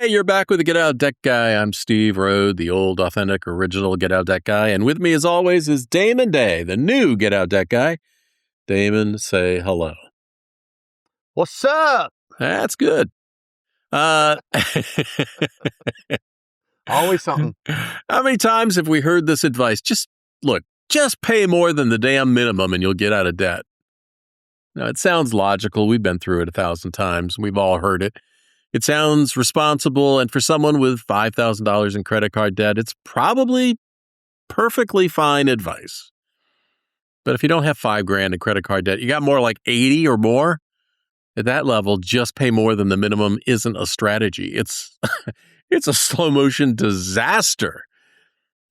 Hey, you're back with the Get Out Deck Guy. I'm Steve Rhode, the old, authentic, original Get Out Deck Guy. And with me, as always, is Damon Day, the new Get Out Deck Guy. Damon, say hello. What's up? That's good. Always something. How many times have we heard this advice? Just pay more than the damn minimum and you'll get out of debt. Now, it sounds logical. We've been through it 1,000 times. We've all heard it. It sounds responsible, and for someone with $5,000 in credit card debt, it's probably perfectly fine advice. But if you don't have $5,000 in credit card debt, you got more like 80 or more, at that level, just pay more than the minimum isn't a strategy. It's it's a slow motion disaster.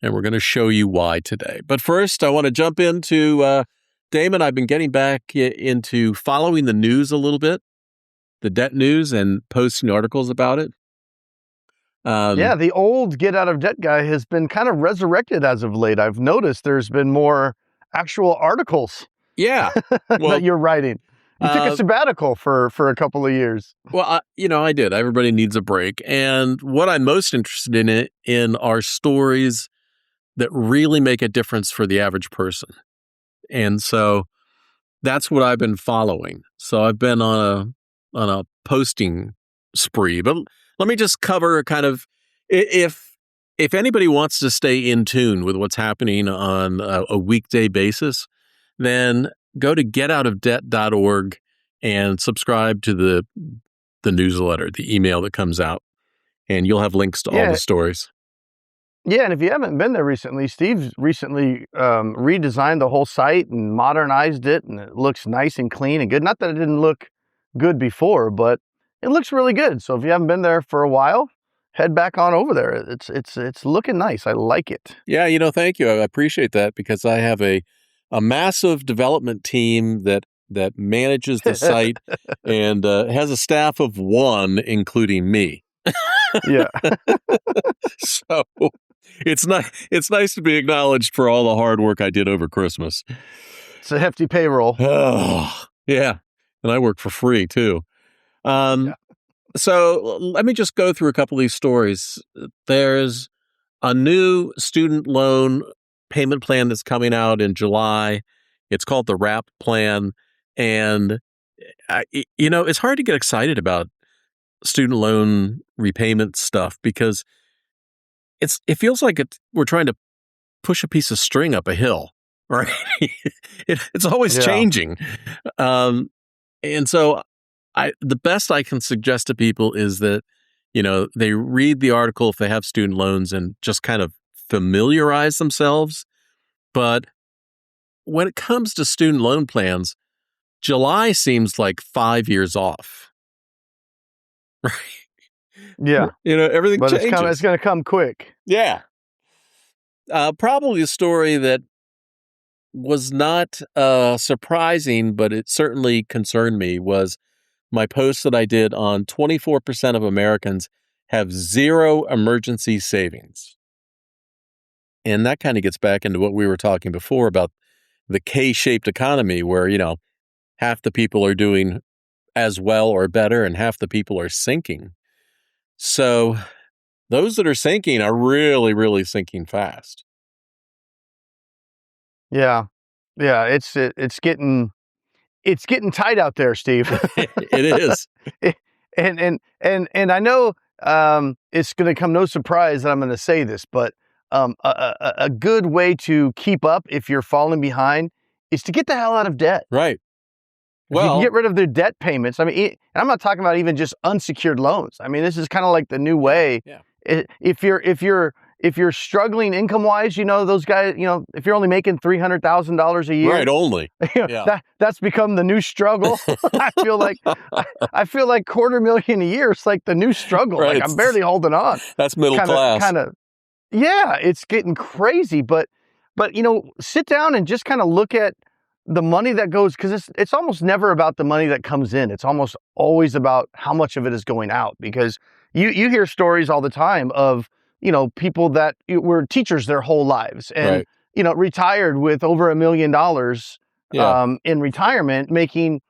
And we're going to show you why today. But first, I want to jump into Damon. I've been getting back into following the news a little bit. The debt news and posting articles about it. Yeah, the old Get Out of Debt Guy has been kind of resurrected as of late. I've noticed there's been more actual articles. Yeah, that you're writing. You took a sabbatical for a couple of years. Well, I did. Everybody needs a break. And what I'm most interested in are stories that really make a difference for the average person. And so that's what I've been following. So I've been on a posting spree. But let me just cover kind of, if anybody wants to stay in tune with what's happening on a weekday basis, then go to getoutofdebt.org and subscribe to the newsletter, the email that comes out, and you'll have links to all the stories. Yeah, and if you haven't been there recently, Steve's recently redesigned the whole site and modernized it, and it looks nice and clean and good. Not that it didn't look good before, but it looks really good. So if you haven't been there for a while, head back on over there. It's looking nice. I like it. Yeah, thank you. I appreciate that because I have a massive development team that manages the site and has a staff of 1, including me. Yeah. So it's nice to be acknowledged for all the hard work I did over Christmas. It's a hefty payroll. Oh, yeah. And I work for free too. So let me just go through a couple of these stories. There's a new student loan payment plan that's coming out in July. It's called the WRAP plan. And, it's hard to get excited about student loan repayment stuff because it feels like we're trying to push a piece of string up a hill, right? It's always changing. And so the best I can suggest to people is that, they read the article if they have student loans and just kind of familiarize themselves. But when it comes to student loan plans, July seems like 5 years off. Right? Yeah. Everything but changes. It's going to come quick. Yeah. Probably a story that was not surprising, but it certainly concerned me was my post that I did on 24% of Americans have zero emergency savings. And that kind of gets back into what we were talking before about the K-shaped economy where, half the people are doing as well or better and half the people are sinking. So those that are sinking are really, really sinking fast. Yeah. Yeah. It's getting tight out there, Steve. It is. And I know it's going to come no surprise that I'm going to say this, but a good way to keep up if you're falling behind is to get the hell out of debt. Right. Well, you can get rid of their debt payments. I mean, and I'm not talking about even just unsecured loans. I mean, this is kind of like the new way. Yeah. If you're struggling income wise, those guys, if you're only making $300,000 a year, right? Only that's become the new struggle. I feel like $250,000 a year. It's like the new struggle. Right. Like I'm barely holding on. That's middle class. Yeah, it's getting crazy. But sit down and just kind of look at the money that goes, because it's almost never about the money that comes in. It's almost always about how much of it is going out, because you hear stories all the time of, people that were teachers their whole lives and, retired with over $1 million in retirement, making,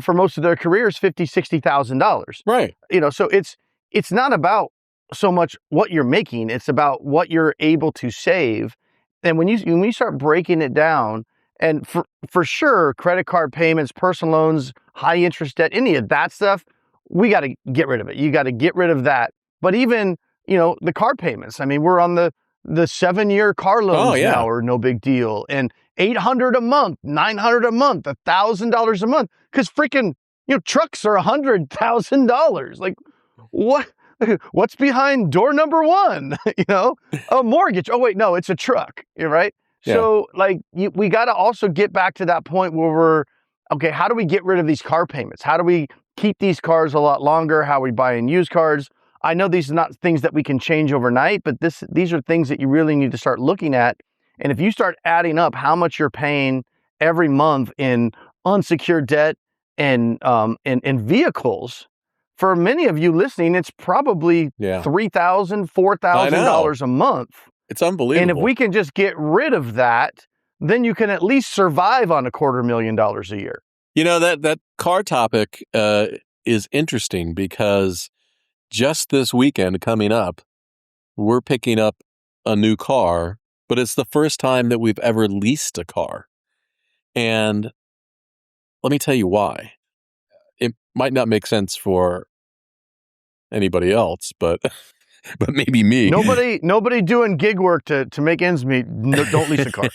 for most of their careers, $50,000, $60,000. Right. So it's not about so much what you're making. It's about what you're able to save. And when you start breaking it down, and for sure, credit card payments, personal loans, high interest debt, any of that stuff, we got to get rid of it. You got to get rid of that. But even, the car payments. I mean, we're on the 7-year car loans now are no big deal. And $800 a month, $900 a month, $1,000 a month. Because freaking, trucks are $100,000. Like, what? What's behind door number one? A mortgage. Oh, wait, no, it's a truck, right? Yeah. So we got to also get back to that point where okay, how do we get rid of these car payments? How do we keep these cars a lot longer? How are we buying used cars? I know these are not things that we can change overnight, but these are things that you really need to start looking at. And if you start adding up how much you're paying every month in unsecured debt and vehicles, for many of you listening, it's probably $3,000, $4,000 a month. It's unbelievable. And if we can just get rid of that, then you can at least survive on $250,000 a year. That car topic is interesting because just this weekend coming up, we're picking up a new car, but it's the first time that we've ever leased a car. And let me tell you why. It might not make sense for anybody else, but maybe me. Nobody doing gig work to make ends meet. No, don't lease a car.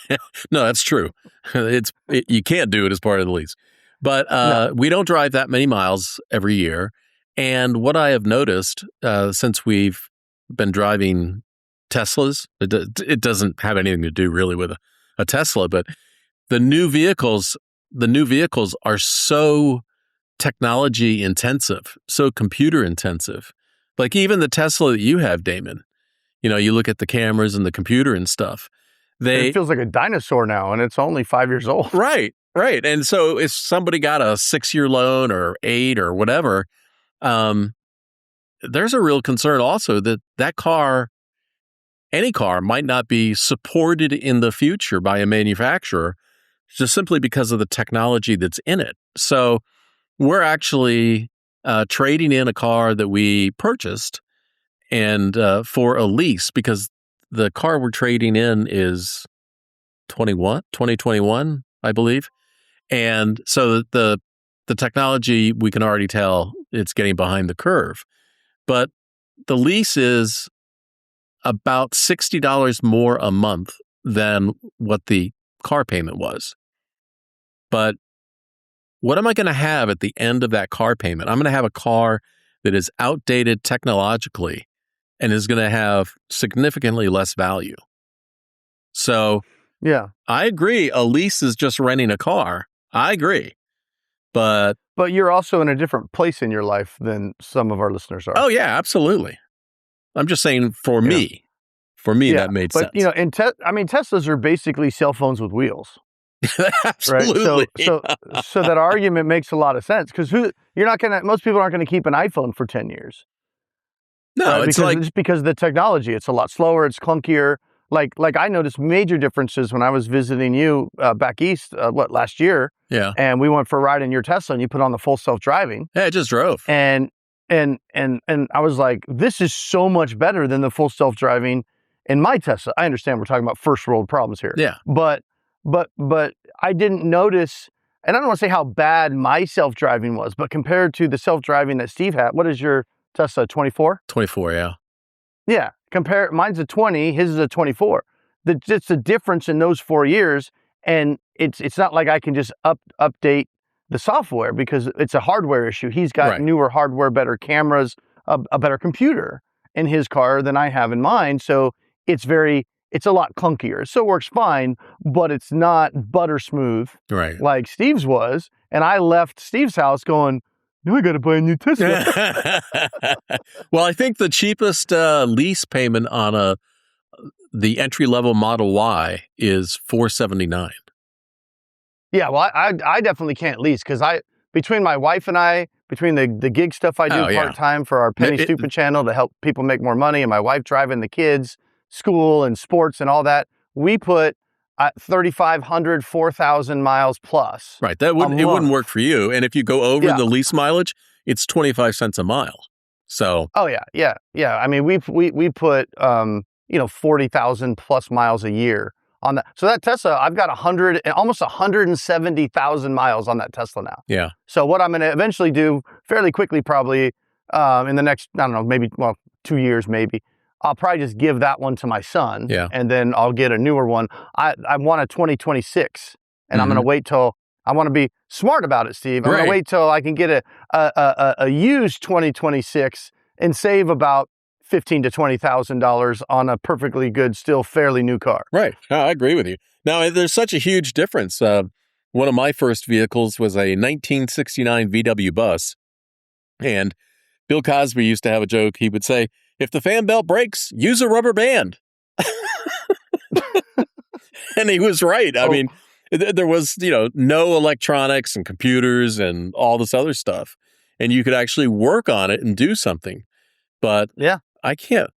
No, that's true. You can't do it as part of the lease. But we don't drive that many miles every year. And what I have noticed since we've been driving Teslas, it doesn't have anything to do really with a Tesla, but the new vehicles are so technology intensive, so computer intensive. Like even the Tesla that you have, Damon, you look at the cameras and the computer and stuff. It feels like a dinosaur now, and it's only 5 years old. Right. And so if somebody got a 6-year loan or 8 or whatever, there's a real concern also that car, any car, might not be supported in the future by a manufacturer just simply because of the technology that's in it. So we're actually trading in a car that we purchased and for a lease because the car we're trading in is 2021, I believe. And so the technology, we can already tell it's getting behind the curve. But the lease is about $60 more a month than what the car payment was. But what am I going to have at the end of that car payment? I'm going to have a car that is outdated technologically and is going to have significantly less value. So, yeah, I agree. A lease is just renting a car. I agree. But you're also in a different place in your life than some of our listeners are. Oh, yeah, absolutely. I'm just saying for me, that made sense. But, Teslas are basically cell phones with wheels. Absolutely. Right? So that argument makes a lot of sense because most people aren't going to keep an iPhone for 10 years. No, right? Just because of the technology. It's a lot slower. It's clunkier. Like I noticed major differences when I was visiting you back east, last year? Yeah. And we went for a ride in your Tesla and you put on the full self-driving. Yeah, it just drove. And I was like, this is so much better than the full self-driving in my Tesla. I understand we're talking about first world problems here. Yeah. But I didn't notice, and I don't want to say how bad my self-driving was, but compared to the self-driving that Steve had, what is your Tesla, 24? 24, yeah. Yeah, mine's a 20, his is a 24. It's the difference in those 4 years, and it's not like I can just update the software because it's a hardware issue. He's got newer hardware, better cameras, a better computer in his car than I have in mine, so it's a lot clunkier. It still works fine, but it's not butter smooth like Steve's was. And I left Steve's house going, now I got to buy a new Tesla. Well, I think the cheapest lease payment on the entry-level Model Y is $479. Yeah, well, I definitely can't lease because between my wife and I, between the gig stuff I do part-time for our Penny Stupid channel to help people make more money, and my wife driving the kids, school and sports and all that, we put 3,500, 4,000 miles plus. Right. It wouldn't work for you. And if you go over the lease mileage, it's 25 cents a mile. So, Oh yeah. I mean, we put 40,000 plus miles a year on that. So that Tesla, I've got almost 170,000 miles on that Tesla now. yeah. So what I'm going to eventually do fairly quickly, probably in the next, I don't know, maybe 2 years, maybe I'll probably just give that one to my son, Yeah. and then I'll get a newer one. I want a 2026, and I'm going to wait till. I want to be smart about it, Steve. I'm going to wait till I can get a used 2026 and save about $15,000 to $20,000 on a perfectly good, still fairly new car. Right. I agree with you. Now, there's such a huge difference. One of my first vehicles was a 1969 VW bus. And Bill Cosby used to have a joke. He would say, if the fan belt breaks, use a rubber band. And he was right. I mean, there was, no electronics and computers and all this other stuff. And you could actually work on it and do something. But yeah, I can't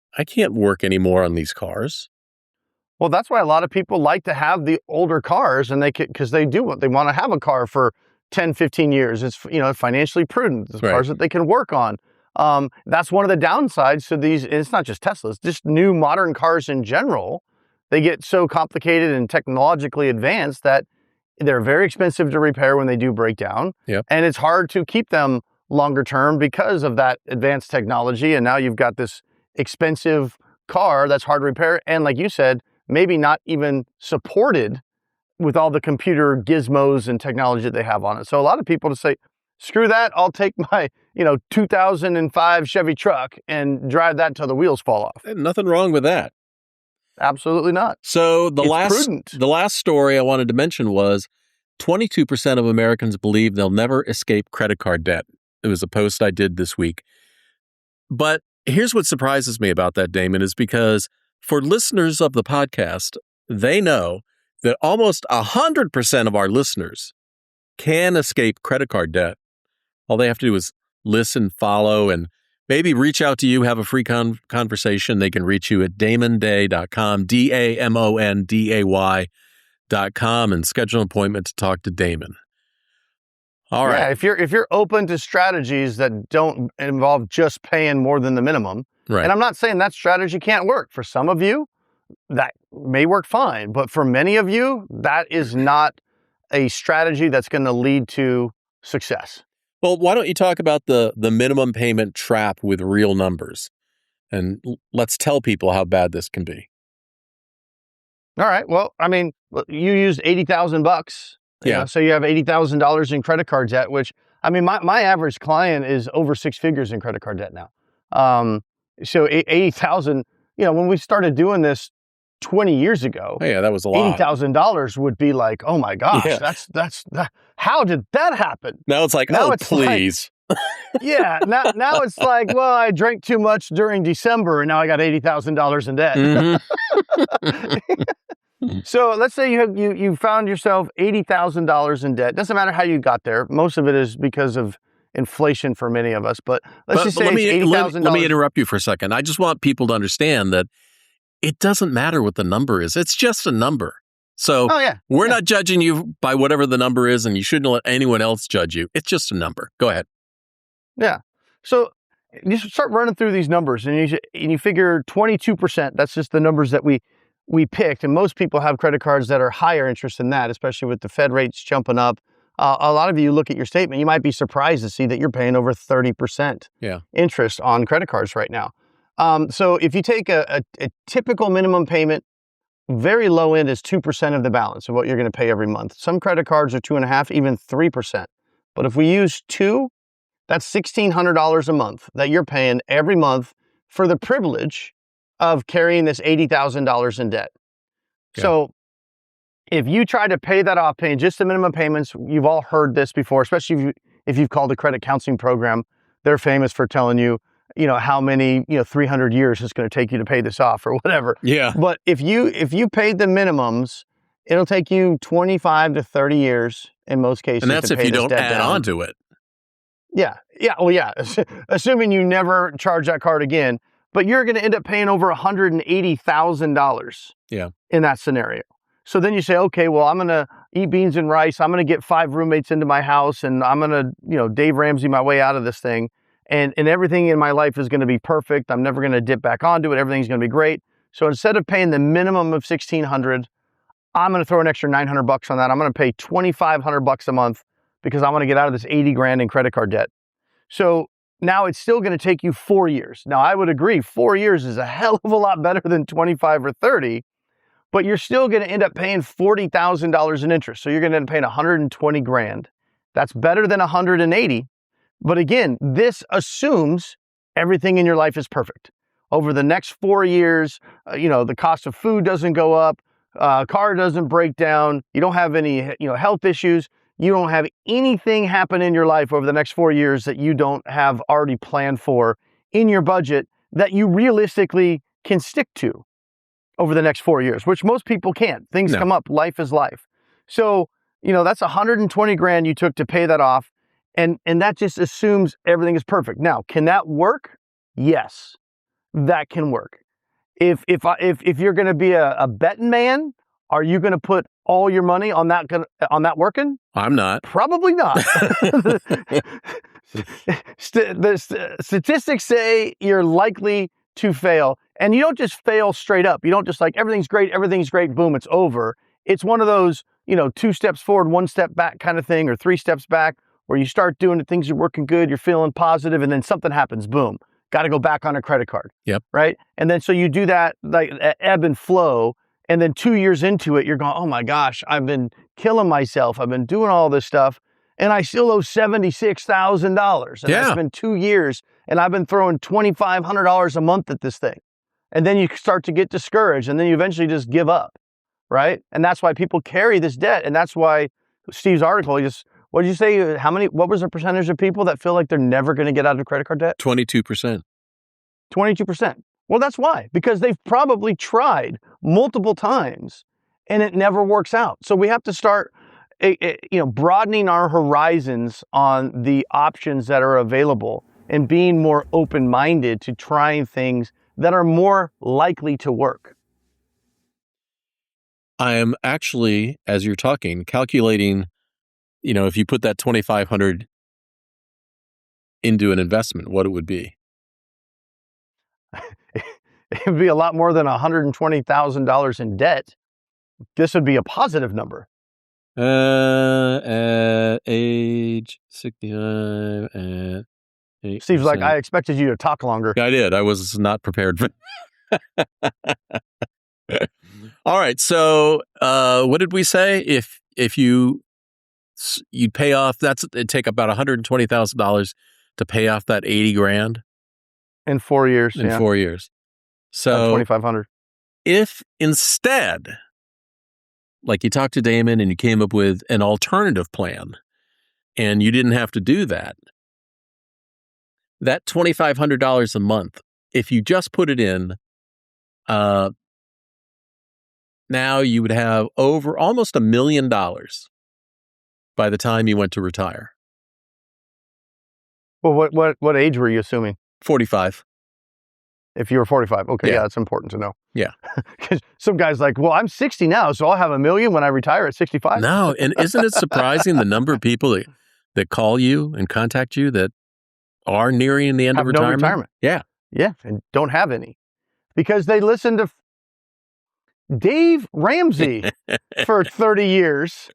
work anymore on these cars. Well, that's why a lot of people like to have the older cars, and because they want to have a car for 10, 15 years. It's, financially prudent. It's cars that they can work on. That's one of the downsides to these. It's not just Teslas, just new modern cars in general. They get so complicated and technologically advanced that they're very expensive to repair when they do break down. Yep. And it's hard to keep them longer term because of that advanced technology. And now you've got this expensive car that's hard to repair. And like you said, maybe not even supported with all the computer gizmos and technology that they have on it. So a lot of people just say, screw that, I'll take my 2005 Chevy truck and drive that till the wheels fall off. Nothing wrong with that. Absolutely not. So the last story I wanted to mention was 22% of Americans believe they'll never escape credit card debt. It was a post I did this week. But here's what surprises me about that, Damon, is because for listeners of the podcast, they know that almost 100% of our listeners can escape credit card debt. All they have to do is listen, follow, and maybe reach out to you, have a free conversation. They can reach you at damonday.com, DAMONDAY.com, and schedule an appointment to talk to Damon. All right. Yeah, if you're open to strategies that don't involve just paying more than the minimum, right. And I'm not saying that strategy can't work. For some of you, that may work fine, but for many of you, that is not a strategy that's going to lead to success. Well, why don't you talk about the minimum payment trap with real numbers? And let's tell people how bad this can be. All right. Well, I mean, you used $80,000. Yeah. So you have $80,000 in credit card debt, which, I mean, my average client is over 6 figures in credit card debt now. So 80,000, when we started doing this 20 years ago, yeah, that was a lot. $80,000 would be like, oh my gosh, that's how did that happen? Now it's like, please. Yeah. Now it's like, well, I drank too much during December and now I got $80,000 in debt. Mm-hmm. So let's say you found yourself $80,000 in debt. Doesn't matter how you got there. Most of it is because of inflation for many of us. But let's just say it's $80,000. Let me interrupt you for a second. I just want people to understand that it doesn't matter what the number is. It's just a number. So we're not judging you by whatever the number is, and you shouldn't let anyone else judge you. It's just a number. Go ahead. Yeah. So you start running through these numbers, and you figure 22%. That's just the numbers that we picked. And most people have credit cards that are higher interest than that, especially with the Fed rates jumping up. A lot of you look at your statement, you might be surprised to see that you're paying over 30% interest on credit cards right now. So if you take a typical minimum payment, very low end is 2% of the balance of what you're going to pay every month. Some credit cards are 2.5%, even 3%. But if we use 2, that's $1,600 a month that you're paying every month for the privilege of carrying this $80,000 in debt. Yeah. So if you try to pay that off, paying just the minimum payments, you've all heard this before, especially if you've called a credit counseling program. They're famous for telling you, how many, 300 years it's going to take you to pay this off or whatever. Yeah. But if you paid the minimums, it'll take you 25 to 30 years in most cases. And that's if you don't add on to it. Yeah. Yeah. Well, yeah. Assuming you never charge that card again, but you're going to end up paying over $180,000 in that scenario. So then you say, okay, well, I'm going to eat beans and rice. I'm going to get 5 roommates into my house and I'm going to, Dave Ramsey my way out of this thing. and everything in my life is going to be perfect. I'm never going to dip back onto it. Everything's going to be great. So instead of paying the minimum of $1,600, I'm going to throw an extra $900 on that. I'm going to pay $2,500 a month because I want to get out of this 80 grand in credit card debt. So now it's still going to take you 4 years. Now I would agree 4 years is a hell of a lot better than 25 or 30, but you're still going to end up paying $40,000 in interest. So you're going to end up paying 120 grand. That's better than 180. But again, this assumes everything in your life is perfect. Over the next 4 years, the cost of food doesn't go up, car doesn't break down, you don't have any, health issues, you don't have anything happen in your life over the next 4 years that you don't have already planned for in your budget that you realistically can stick to over the next 4 years, which most people can't. Things come up, life is life. So, that's 120 grand you took to pay that off. And that just assumes everything is perfect. Now, can that work? Yes, that can work. If you're going to be a betting man, are you going to put all your money on that working? I'm not. Probably not. The statistics say you're likely to fail, and you don't just fail straight up. You don't just like everything's great, boom, it's over. It's one of those 2 steps forward, 1 step back kind of thing, or 3 steps back, where you start doing the things, you're working good, you're feeling positive, and then something happens, boom, got to go back on a credit card. Yep. Right? And then so you do that like ebb and flow, and then 2 years into it, you're going, oh my gosh, I've been killing myself. I've been doing all this stuff, and I still owe $76,000. And it's been 2 years, and I've been throwing $2,500 a month at this thing. And then you start to get discouraged, and then you eventually just give up, right? And that's why people carry this debt. And that's why Steve's article, what did you say? What was the percentage of people that feel like they're never going to get out of credit card debt? 22%. 22%. Well, that's why, because they've probably tried multiple times and it never works out. So we have to start, broadening our horizons on the options that are available and being more open-minded to trying things that are more likely to work. I am actually, as you're talking, calculating, if you put that $2,500 into an investment, what it would be. It would be a lot more than $120,000 in debt. This would be a positive number. At age 65, at 8%. Steve's like, I expected you to talk longer. I did. I was not prepared for. All right. So, what did we say? If you'd pay off, it'd take about $120,000 to pay off that 80 grand in 4 years. In 4 years. So $2,500. If instead, like you talked to Damon and you came up with an alternative plan, and you didn't have to do that $2,500 a month, if you just put it in, now you would have over almost $1 million by the time you went to retire. Well, what age were you assuming? 45. If you were 45. Okay, yeah, that's important to know. Yeah. Because some guy's like, well, I'm 60 now, so I'll have $1 million when I retire at 65. No, and isn't it surprising the number of people that call you and contact you that are nearing the end of retirement? No retirement. Yeah. Yeah, and don't have any. Because they listened to Dave Ramsey for 30 years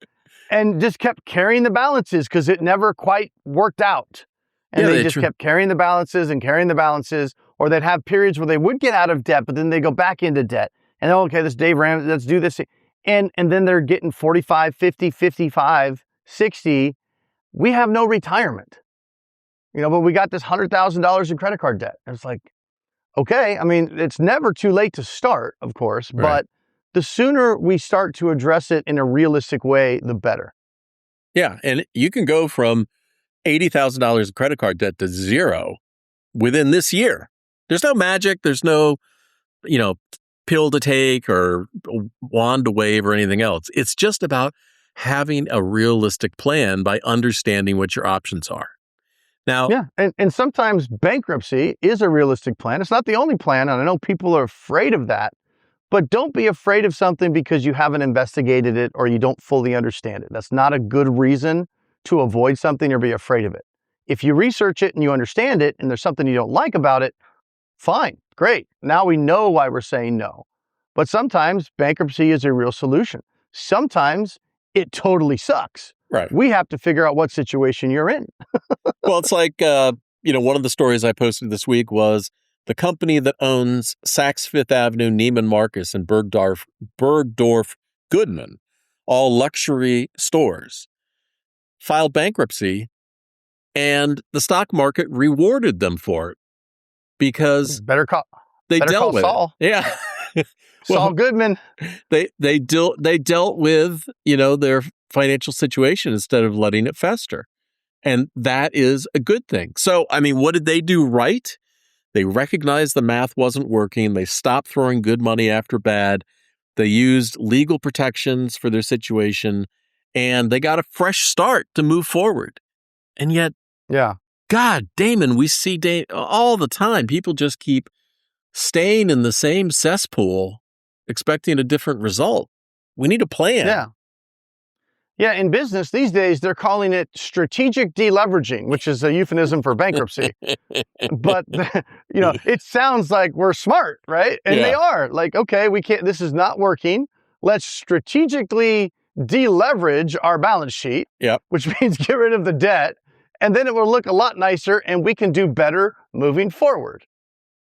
and just kept carrying the balances because it never quite worked out. And they just kept carrying the balances, or they'd have periods where they would get out of debt, but then they go back into debt. And okay, this Dave Ramsey, let's do this. And then they're getting 45, 50, 55, 60. We have no retirement. But we got this $100,000 in credit card debt. And it's like, okay, I mean, it's never too late to start, of course, right. But the sooner we start to address it in a realistic way, the better. Yeah, and you can go from $80,000 in credit card debt to zero within this year. There's no magic. There's no, pill to take or wand to wave or anything else. It's just about having a realistic plan by understanding what your options are. Now, yeah, and sometimes bankruptcy is a realistic plan. It's not the only plan, and I know people are afraid of that, but don't be afraid of something because you haven't investigated it or you don't fully understand it. That's not a good reason to avoid something or be afraid of it. If you research it and you understand it and there's something you don't like about it, fine, great. Now we know why we're saying no. But sometimes bankruptcy is a real solution. Sometimes it totally sucks. Right. We have to figure out what situation you're in. Well, it's like, one of the stories I posted this week was the company that owns Saks Fifth Avenue, Neiman Marcus, and Bergdorf Goodman, all luxury stores, filed bankruptcy, and the stock market rewarded them for it because Better call dealt with Saul. it. Yeah. Saul Goodman. They dealt with, their financial situation instead of letting it fester. And that is a good thing. So, what did they do right? They recognized the math wasn't working. They stopped throwing good money after bad. They used legal protections for their situation, and they got a fresh start to move forward. And yet, yeah, God, Damon, we see all the time. People just keep staying in the same cesspool, expecting a different result. We need a plan. Yeah. Yeah, in business these days, they're calling it strategic deleveraging, which is a euphemism for bankruptcy. But, it sounds like we're smart, right? And they are. Like, okay, this is not working. Let's strategically deleverage our balance sheet, which means get rid of the debt, and then it will look a lot nicer and we can do better moving forward,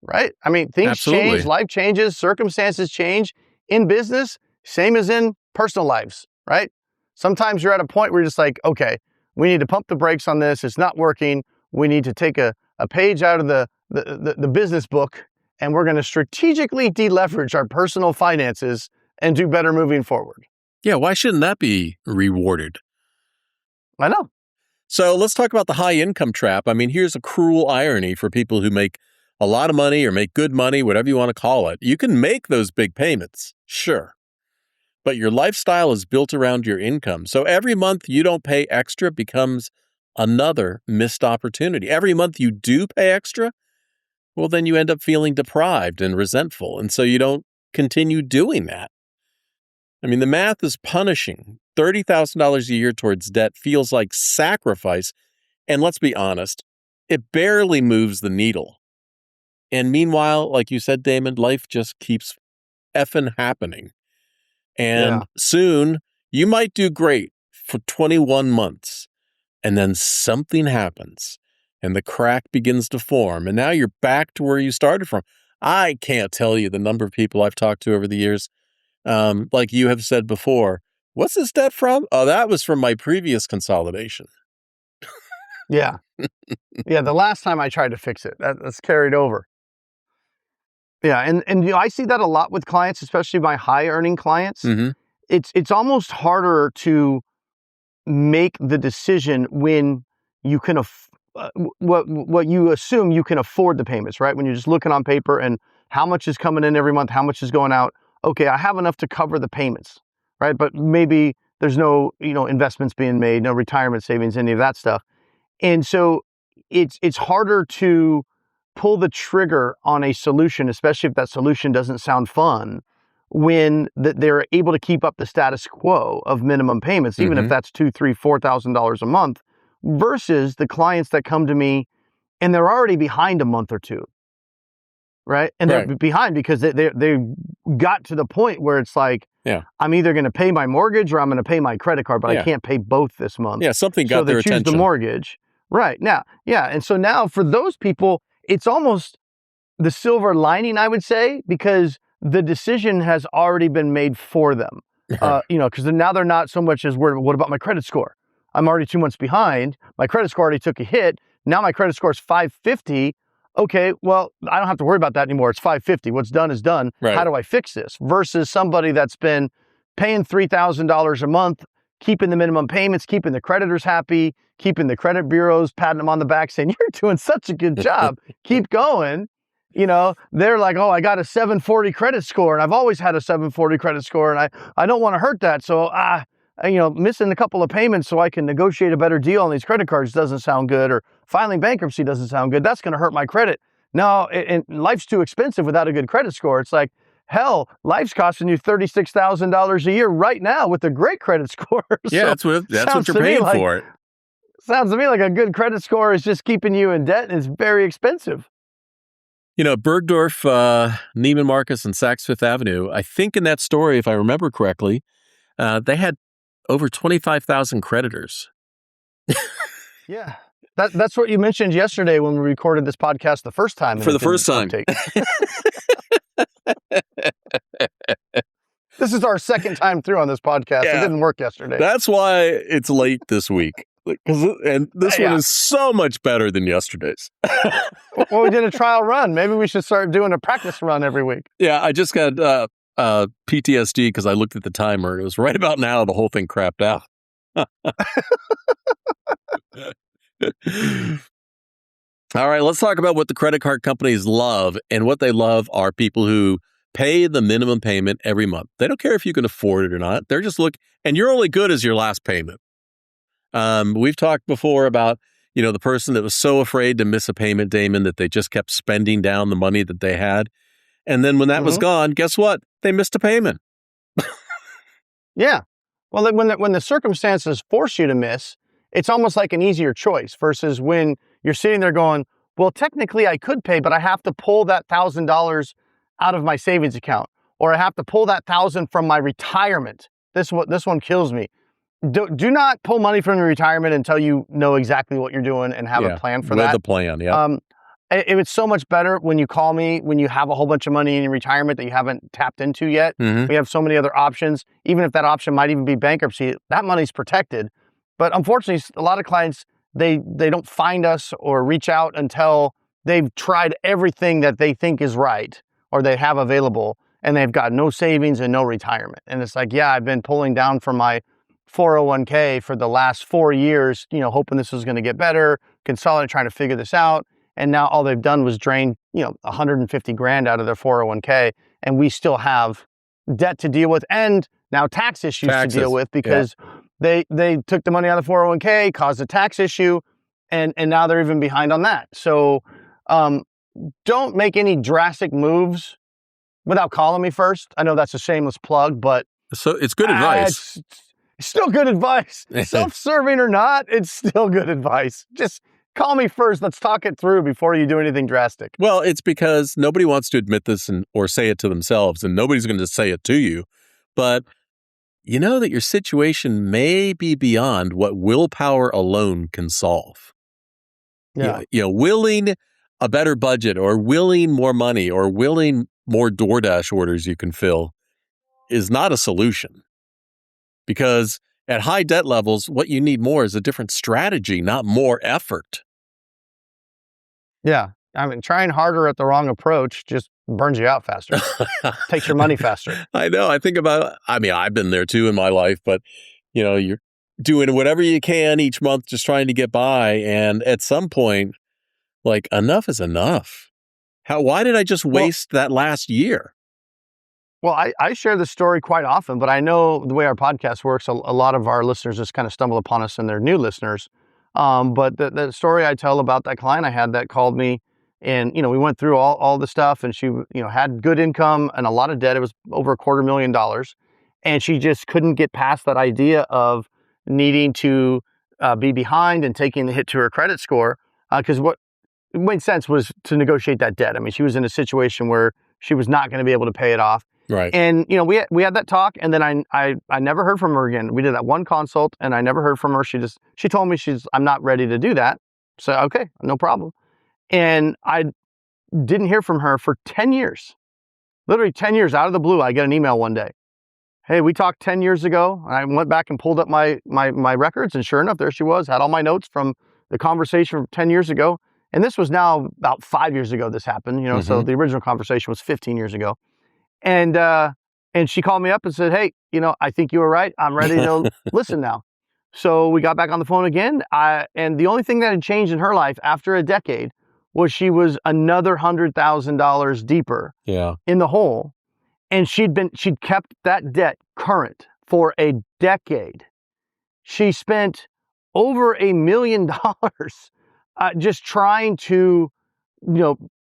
right? Things Absolutely. change, life changes, circumstances change. In business, same as in personal lives, right? Sometimes you're at a point where you're just like, okay, we need to pump the brakes on this. It's not working. We need to take a page out of the business book, and we're going to strategically deleverage our personal finances and do better moving forward. Yeah, why shouldn't that be rewarded? I know. So let's talk about the high income trap. Here's a cruel irony for people who make a lot of money or make good money, whatever you want to call it. You can make those big payments, sure. But your lifestyle is built around your income. So every month you don't pay extra becomes another missed opportunity. Every month you do pay extra, well, then you end up feeling deprived and resentful. And so you don't continue doing that. The math is punishing. $30,000 a year towards debt feels like sacrifice. And let's be honest, it barely moves the needle. And meanwhile, like you said, Damon, life just keeps effing happening. And soon you might do great for 21 months, and then something happens and the crack begins to form. And now you're back to where you started from. I can't tell you the number of people I've talked to over the years. Like you have said before, what's this debt from? Oh, that was from my previous consolidation. Yeah. Yeah. The last time I tried to fix it, that's carried over. Yeah, and I see that a lot with clients, especially my high earning clients. Mm-hmm. It's almost harder to make the decision when you can what you assume you can afford the payments, right? When you're just looking on paper and how much is coming in every month, how much is going out. Okay, I have enough to cover the payments, right? But maybe there's no investments being made, no retirement savings, any of that stuff, and so it's harder to pull the trigger on a solution, especially if that solution doesn't sound fun, when they're able to keep up the status quo of minimum payments, even if that's $2,000, $3,000, $4,000 a month, versus the clients that come to me and they're already behind a month or two, right? And they're behind because they got to the point where it's like, I'm either going to pay my mortgage or I'm going to pay my credit card, but I can't pay both this month. Yeah, something got their attention. So they choose the mortgage. Right. Now, and so now for those people, it's almost the silver lining, I would say, because the decision has already been made for them. Because now they're not so much as worried, what about my credit score? I'm already 2 months behind. My credit score already took a hit. Now my credit score is 550. Okay, well, I don't have to worry about that anymore. It's 550. What's done is done. Right. How do I fix this? Versus somebody that's been paying $3,000 a month, keeping the minimum payments, keeping the creditors happy, keeping the credit bureaus, patting them on the back, saying, you're doing such a good job. Keep going. They're like, oh, I got a 740 credit score, and I've always had a 740 credit score, and I don't want to hurt that. So, missing a couple of payments so I can negotiate a better deal on these credit cards doesn't sound good, or filing bankruptcy doesn't sound good. That's going to hurt my credit. No, and life's too expensive without a good credit score. It's like, hell, life's costing you $36,000 a year right now with a great credit score. Yeah, that's what you're paying for it. Sounds to me like a good credit score is just keeping you in debt, and it's very expensive. Bergdorf, Neiman Marcus, and Saks Fifth Avenue, I think in that story, if I remember correctly, they had over 25,000 creditors. Yeah. That's what you mentioned yesterday when we recorded this podcast the first time. For the first time. This is our second time through on this podcast. Yeah. It didn't work yesterday. That's why it's late this week. And this one is so much better than yesterday's. Well, we did a trial run. Maybe we should start doing a practice run every week. Yeah, I just got PTSD because I looked at the timer. It was right about now the whole thing crapped out. All right, let's talk about what the credit card companies love. And what they love are people who pay the minimum payment every month. They don't care if you can afford it or not. They're just and you're only good as your last payment. We've talked before about, the person that was so afraid to miss a payment, Damon, that they just kept spending down the money that they had. And then when that was gone, guess what? They missed a payment. Yeah. Well, when the circumstances force you to miss, it's almost like an easier choice versus when you're sitting there going, well, technically I could pay, but I have to pull that $1,000 out of my savings account, or I have to pull that $1,000 from my retirement. This one kills me. Do not pull money from your retirement until you know exactly what you're doing and have a plan for that. With a plan, yeah. It's so much better when you call me when you have a whole bunch of money in your retirement that you haven't tapped into yet. We have so many other options. Even if that option might even be bankruptcy, that money's protected. But unfortunately, a lot of clients, they don't find us or reach out until they've tried everything that they think is right or they have available, and they've got no savings and no retirement. And it's like, yeah, I've been pulling down from my 401k for the last 4 years, hoping this was going to get better, consolidating, trying to figure this out. And now all they've done was drain, $150,000 out of their 401k, and we still have debt to deal with and now tax issues to deal with because they took the money out of the 401k, caused a tax issue, and now they're even behind on that. So don't make any drastic moves without calling me first. I know that's a shameless plug, but so it's good advice. It's still good advice. Self-serving or not, it's still good advice. Just call me first. Let's talk it through before you do anything drastic. Well, it's because nobody wants to admit this or say it to themselves, and nobody's going to say it to you. But you know that your situation may be beyond what willpower alone can solve. Yeah. Willing a better budget or willing more money or willing more DoorDash orders you can fill is not a solution. Because at high debt levels, what you need more is a different strategy, not more effort. Yeah. Trying harder at the wrong approach just burns you out faster. Takes your money faster. I know. I've been there too in my life, but you're doing whatever you can each month, just trying to get by. And at some point, enough is enough. Why did I just waste that last year? Well, I share this story quite often, but I know the way our podcast works, a lot of our listeners just kind of stumble upon us and they're new listeners. But the story I tell about that client I had that called me, and, we went through all the stuff, and she, had good income and a lot of debt. It was over $250,000. And she just couldn't get past that idea of needing to be behind and taking the hit to her credit score. Because what made sense was to negotiate that debt. She was in a situation where she was not going to be able to pay it off. Right. And, we had that talk, and then I never heard from her again. We did that one consult and I never heard from her. She told me I'm not ready to do that. So, okay, no problem. And I didn't hear from her for 10 years, literally 10 years. Out of the blue, I get an email one day. Hey, we talked 10 years ago. And I went back and pulled up my records, and sure enough, there she was, had all my notes from the conversation from 10 years ago. And this was now about 5 years ago this happened, so the original conversation was 15 years ago. And she called me up and said, hey, I think you were right. I'm ready to listen now. So we got back on the phone again. And the only thing that had changed in her life after a decade was she was another $100,000 deeper in the hole. And she'd kept that debt current for a decade. She spent over $1 million just trying to,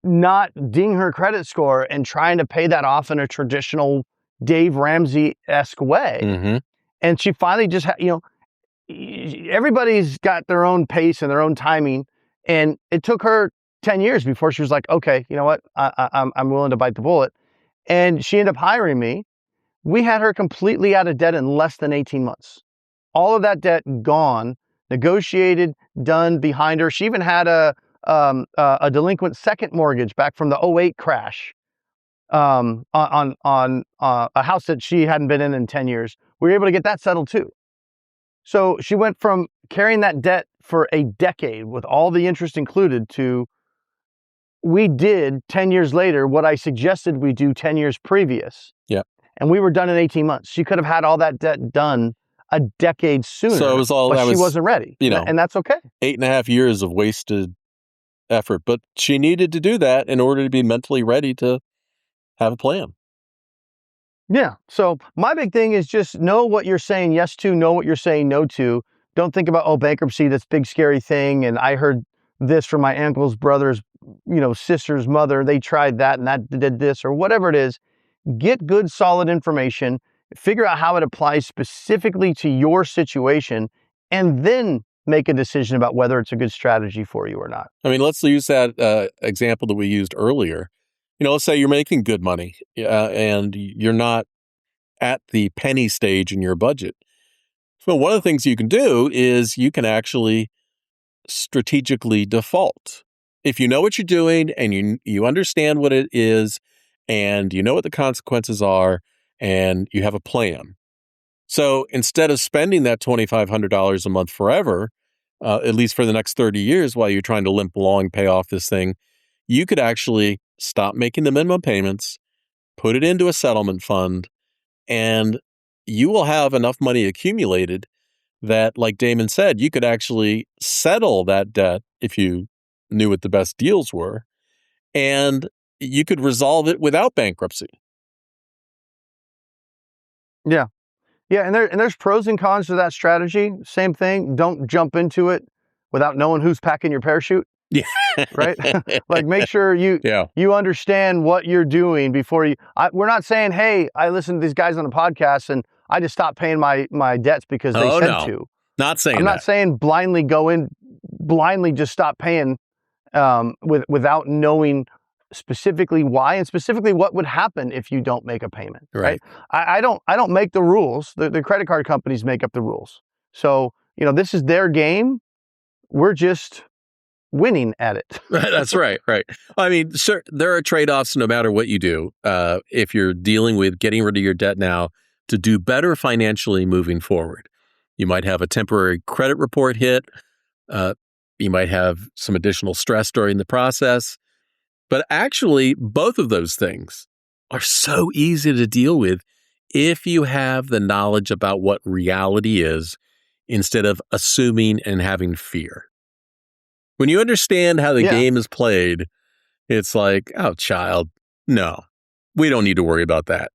not ding her credit score and trying to pay that off in a traditional Dave Ramsey-esque way. Mm-hmm. And she finally just, everybody's got their own pace and their own timing. And it took her 10 years before she was like, okay, you know what? I'm willing to bite the bullet. And she ended up hiring me. We had her completely out of debt in less than 18 months. All of that debt gone, negotiated, done behind her. She even had a delinquent second mortgage back from the '08 crash on a house that she hadn't been in 10 years. We were able to get that settled too. So she went from carrying that debt for a decade with all the interest included to we did 10 years later what I suggested we do 10 years previous. Yeah. And we were done in 18 months. She could have had all that debt done a decade sooner. So it was all but that she was, wasn't ready. And that's okay. 8.5 years of wasted effort. But she needed to do that in order to be mentally ready to have a plan. Yeah. So my big thing is just know what you're saying yes to, know what you're saying no to. Don't think about, bankruptcy, this big scary thing. And I heard this from my uncle's brother's, sister's mother. They tried that and that did this or whatever it is. Get good, solid information, figure out how it applies specifically to your situation, and then make a decision about whether it's a good strategy for you or not. I mean, let's use that example that we used earlier. Let's say you're making good money and you're not at the penny stage in your budget. So one of the things you can do is you can actually strategically default. If you know what you're doing and you understand what it is and you know what the consequences are and you have a plan. So instead of spending that $2,500 a month forever, at least for the next 30 years while you're trying to limp along, pay off this thing, you could actually stop making the minimum payments, put it into a settlement fund, and you will have enough money accumulated that, like Damon said, you could actually settle that debt if you knew what the best deals were, and you could resolve it without bankruptcy. Yeah. Yeah, and there's pros and cons to that strategy. Same thing. Don't jump into it without knowing who's packing your parachute. Yeah. Right? Like make sure you understand what you're doing before you. We're not saying, hey, I listened to these guys on the podcast and I just stopped paying my debts because they said to. Not saying I'm not saying blindly just stop paying without knowing specifically why and specifically what would happen if you don't make a payment. Right? I don't make the rules. The credit card companies make up the rules. So this is their game. We're just winning at it. That's right. Right. I mean, sure, there are trade-offs no matter what you do. If you're dealing with getting rid of your debt now to do better financially moving forward, you might have a temporary credit report hit. You might have some additional stress during the process. But actually, both of those things are so easy to deal with if you have the knowledge about what reality is instead of assuming and having fear. When you understand how the game is played, it's like, oh, child, no, we don't need to worry about that.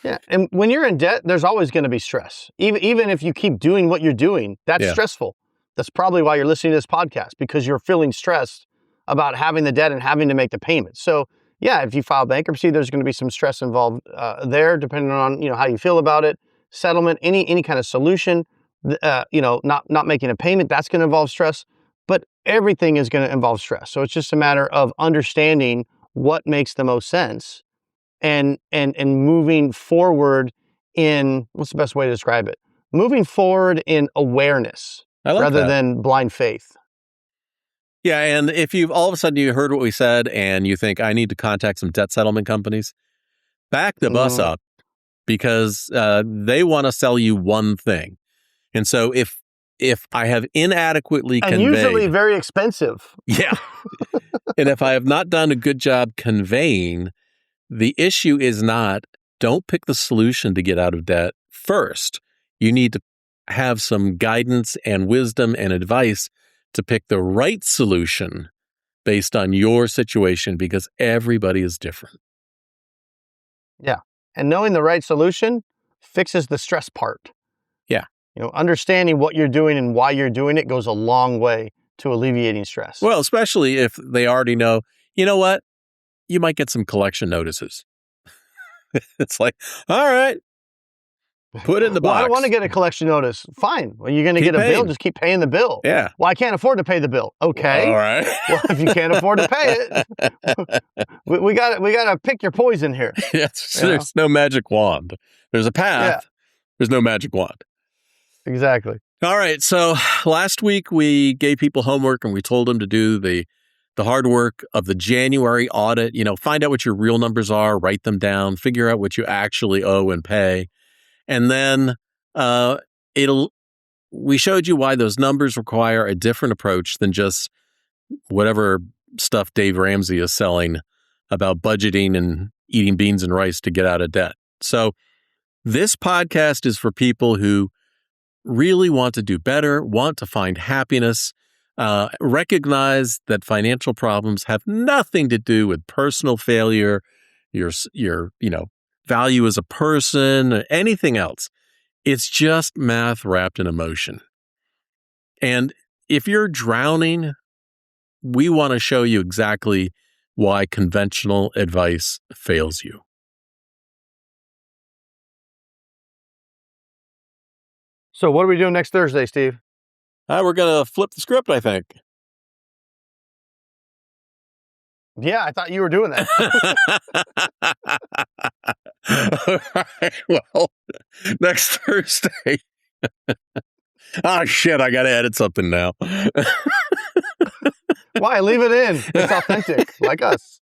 Yeah. And when you're in debt, there's always going to be stress. Even if you keep doing what you're doing, that's stressful. That's probably why you're listening to this podcast, because you're feeling stressed about having the debt and having to make the payment. So yeah, if you file bankruptcy, there's going to be some stress involved there, depending on how you feel about it. Settlement, any kind of solution, not making a payment, that's going to involve stress. But everything is going to involve stress. So it's just a matter of understanding what makes the most sense and moving forward in, what's the best way to describe it? Moving forward in awareness rather than blind faith. Yeah, and if you've all of a sudden you heard what we said and you think I need to contact some debt settlement companies, back the bus up, because they want to sell you one thing. And so if I have inadequately conveyed, and usually very expensive. Yeah. And if I have not done a good job conveying, the issue is not, don't pick the solution to get out of debt first. You need to have some guidance and wisdom and advice to pick the right solution based on your situation, because everybody is different. Yeah. And knowing the right solution fixes the stress part. Yeah. Understanding what you're doing and why you're doing it goes a long way to alleviating stress. Well, especially if they already know, you know what? You might get some collection notices. It's like, all right, Put it in the Well, box. I don't want to get a collection notice. Fine. Well, you're going to Keep get a bill. paying. Just keep paying the bill. Yeah. Well, I can't afford to pay the bill. Okay. All right. Well, if you can't afford to pay it, we got to pick your poison here. Yes, there's no magic wand. There's a path. Yeah. There's no magic wand. Exactly. All right. So last week we gave people homework and we told them to do the hard work of the January audit. Find out what your real numbers are, write them down, figure out what you actually owe and pay. And then we showed you why those numbers require a different approach than just whatever stuff Dave Ramsey is selling about budgeting and eating beans and rice to get out of debt. So this podcast is for people who really want to do better, want to find happiness, recognize that financial problems have nothing to do with personal failure, your value as a person, or anything else. It's just math wrapped in emotion. And if you're drowning, we want to show you exactly why conventional advice fails you. So what are we doing next Thursday, Steve? We're going to flip the script, I think. Yeah, I thought you were doing that. All right, well, next Thursday. Oh, shit, I got to edit something now. Why? Leave it in. It's authentic, like us.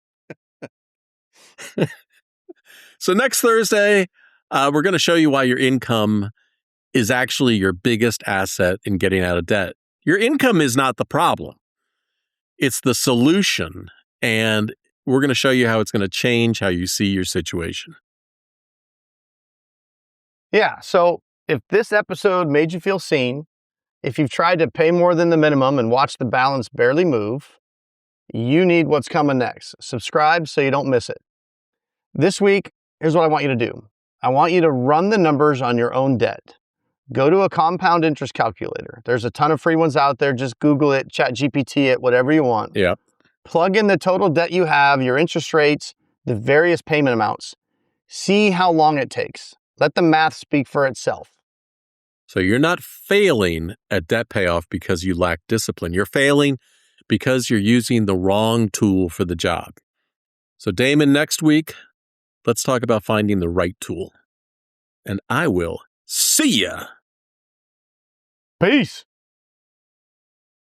So next Thursday, we're going to show you why your income is actually your biggest asset in getting out of debt. Your income is not the problem. It's the solution. And we're going to show you how it's going to change how you see your situation. Yeah. So if this episode made you feel seen, if you've tried to pay more than the minimum and watch the balance barely move, you need what's coming next. Subscribe so you don't miss it. This week, here's what I want you to do. I want you to run the numbers on your own debt. Go to a compound interest calculator. There's a ton of free ones out there. Just Google it, ChatGPT it, whatever you want. Yeah. Plug in the total debt you have, your interest rates, the various payment amounts. See how long it takes. Let the math speak for itself. So you're not failing at debt payoff because you lack discipline. You're failing because you're using the wrong tool for the job. So Damon, next week, let's talk about finding the right tool. And I will see ya. Peace.